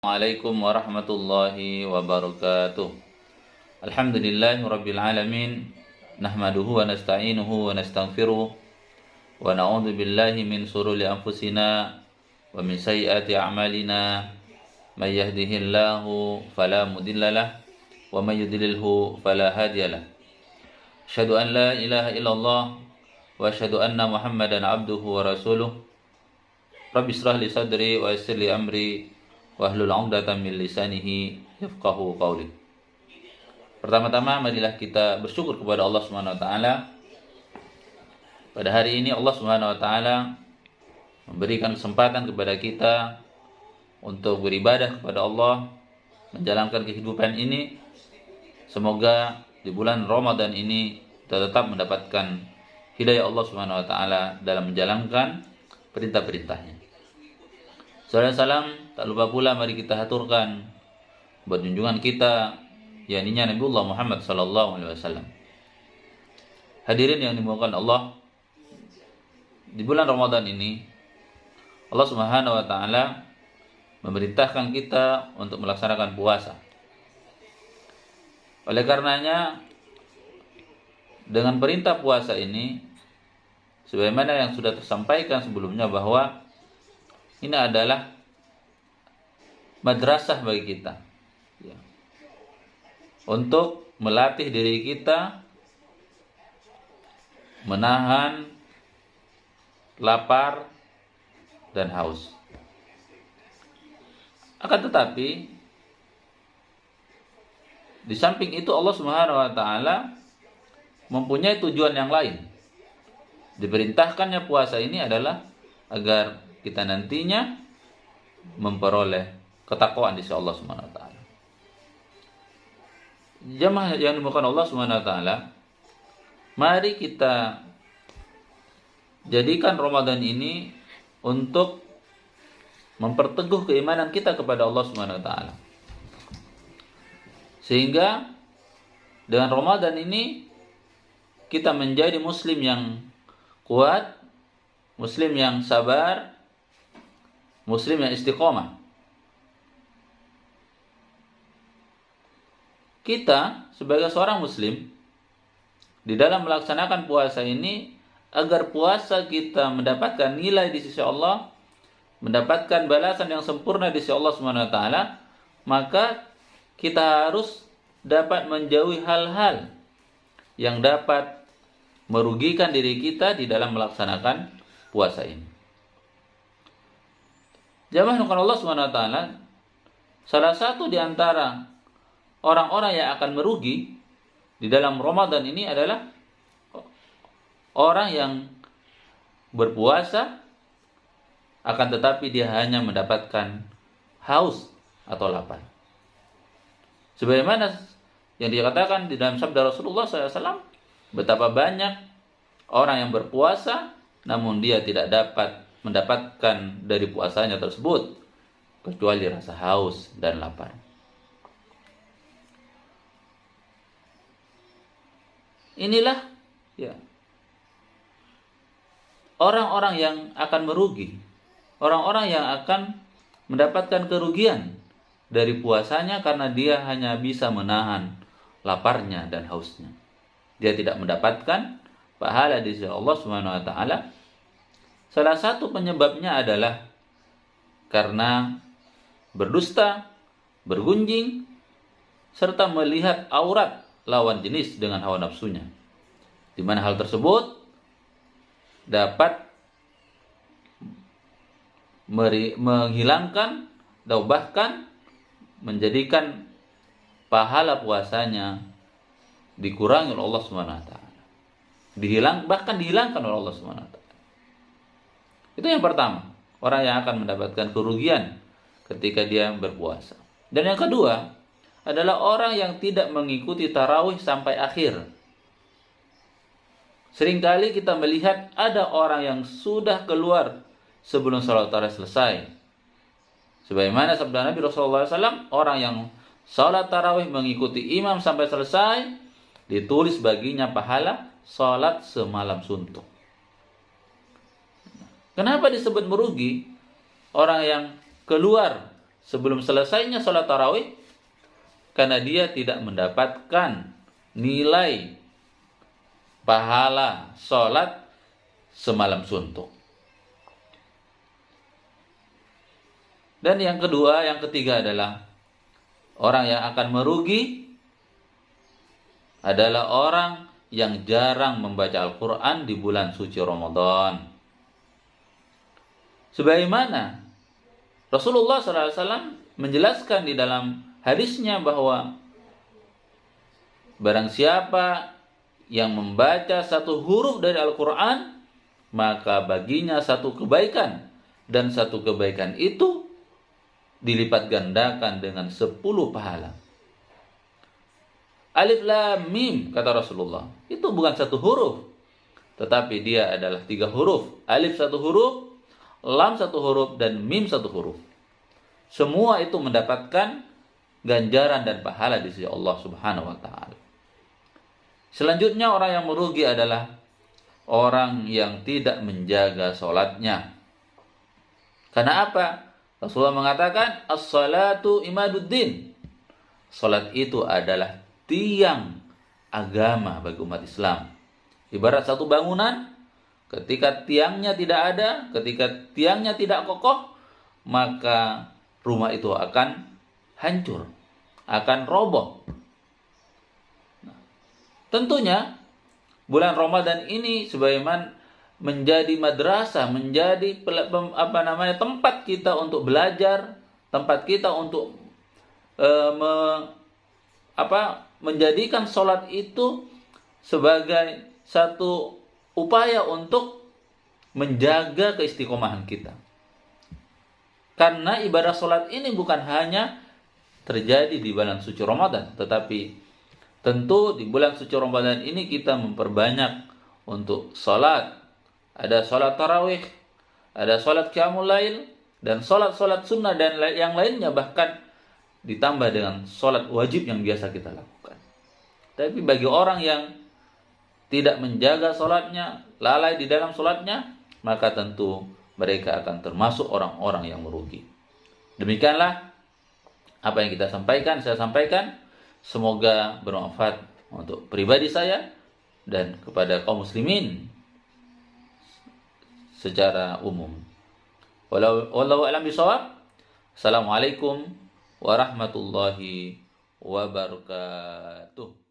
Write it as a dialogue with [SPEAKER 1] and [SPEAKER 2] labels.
[SPEAKER 1] Assalamualaikum warahmatullahi wabarakatuh. Alhamdulillahi rabbil alamin. Nahmaduhu wa nasta'inuhu wa nastaghfiruh. Wa na'udzu billahi min shururi anfusina wa min sayyiati a'malina. May yahdihillahu fala mudhillalah wa may yudlilhu fala hadiyalah. Asyhadu an la ilaha illallah wa asyhadu anna Muhammadan abduhu wa rasuluh. Rabbi shrah li sadri wa yassir li amri wahlul 'uqdatam min lisanihi yafqahu qawli. Pertama-tama marilah kita bersyukur kepada Allah Subhanahu wa taala. Pada hari ini Allah Subhanahu wa taala memberikan kesempatan kepada kita untuk beribadah kepada Allah, menjalankan kehidupan ini. Semoga di bulan Ramadan ini kita tetap mendapatkan hidayah Allah Subhanahu wa taala dalam menjalankan perintah-perintahnya. Salam, tak lupa pula mari kita haturkan buat junjungan kita, yakni Nabiullah Muhammad sallallahu alaihi wasallam. Hadirin yang dimuliakan Allah, di bulan Ramadan ini Allah Subhanahu wa taala memerintahkan kita untuk melaksanakan puasa. Oleh karenanya, dengan perintah puasa ini, sebagaimana yang sudah tersampaikan sebelumnya, bahwa ini adalah madrasah bagi kita, ya, untuk melatih diri kita menahan lapar dan haus. Akan tetapi, di samping itu Allah Subhanahu wa taala mempunyai tujuan yang lain. Diperintahkannya puasa ini adalah agar kita nantinya memperoleh ketakwaan di sisi Allah Subhanahu wa taala. Jamaah yang dimuliakan Allah Subhanahu wa taala, mari kita jadikan Ramadan ini untuk memperteguh keimanan kita kepada Allah Subhanahu wa taala. Sehingga dengan Ramadan ini kita menjadi muslim yang kuat, muslim yang sabar, muslim yang istiqomah. Kita sebagai seorang muslim di dalam melaksanakan puasa ini, agar puasa kita mendapatkan nilai di sisi Allah, mendapatkan balasan yang sempurna di sisi Allah Subhanahu wa taala, maka kita harus dapat menjauhi hal-hal yang dapat merugikan diri kita di dalam melaksanakan puasa ini. Jamaah yang Allah Subhanahu wa taala, salah satu di antara orang-orang yang akan merugi di dalam Ramadan ini adalah orang yang berpuasa akan tetapi dia hanya mendapatkan haus atau lapar. Sebagaimana yang dikatakan di dalam sabda Rasulullah SAW, betapa banyak orang yang berpuasa namun dia tidak dapat mendapatkan dari puasanya tersebut kecuali rasa haus dan lapar. Inilah, ya, orang-orang yang akan merugi, orang-orang yang akan mendapatkan kerugian dari puasanya karena dia hanya bisa menahan laparnya dan hausnya. Dia tidak mendapatkan pahala di sisi Allah Subhanahu wa taala. Salah satu penyebabnya adalah karena berdusta, bergunjing, serta melihat aurat lawan jenis dengan hawa nafsunya. Di mana hal tersebut dapat menghilangkan atau bahkan menjadikan pahala puasanya dikurangi oleh Allah Subhanahu wa taala. Bahkan dihilangkan oleh Allah Subhanahu wa taala. Itu yang pertama, orang yang akan mendapatkan kerugian ketika dia berpuasa. Dan yang kedua adalah orang yang tidak mengikuti tarawih sampai akhir. Seringkali kita melihat ada orang yang sudah keluar sebelum salat tarawih selesai. Sebagaimana sabda Nabi Rasulullah SAW, orang yang salat tarawih mengikuti imam sampai selesai, ditulis baginya pahala salat semalam suntuk. Kenapa disebut merugi? Orang yang keluar sebelum selesainya sholat tarawih, karena dia tidak mendapatkan nilai pahala sholat semalam suntuk. Dan yang ketiga adalah orang yang akan merugi adalah orang yang jarang membaca Al-Quran di bulan suci Ramadan. Sebagaimana Rasulullah SAW menjelaskan di dalam hadisnya bahwa barang siapa yang membaca satu huruf dari Al-Quran, maka baginya satu kebaikan, dan satu kebaikan itu dilipat gandakan dengan 10 pahala. Alif lam mim, kata Rasulullah, itu bukan satu huruf, tetapi dia adalah 3 huruf. Alif 1 huruf, lam 1 huruf, dan mim 1 huruf. Semua itu mendapatkan ganjaran dan pahala di sisi Allah Subhanahu wa taala. Selanjutnya orang yang merugi adalah orang yang tidak menjaga sholatnya. Karena apa? Rasulullah mengatakan, as-salatu imaduddin. Salat itu adalah tiang agama bagi umat Islam. Ibarat satu bangunan, ketika tiangnya tidak ada, ketika tiangnya tidak kokoh, maka rumah itu akan hancur, akan roboh. Nah, tentunya bulan Ramadan ini sebagaimana menjadi madrasah, menjadi tempat kita untuk belajar, tempat kita untuk menjadikan sholat itu sebagai satu upaya untuk menjaga keistiqomahan kita. Karena ibadah sholat ini bukan hanya terjadi di bulan suci Ramadan, tetapi tentu di bulan suci Ramadan ini kita memperbanyak untuk sholat. Ada sholat tarawih, ada sholat qiyamul lail, dan sholat-sholat sunnah dan yang lainnya, bahkan ditambah dengan sholat wajib yang biasa kita lakukan. Tapi bagi orang yang tidak menjaga sholatnya, lalai di dalam sholatnya, maka tentu mereka akan termasuk orang-orang yang merugi. Demikianlah apa yang saya sampaikan. Semoga bermanfaat untuk pribadi saya dan kepada kaum muslimin secara umum. Wallahu a'lam bishawab. Assalamualaikum warahmatullahi wabarakatuh.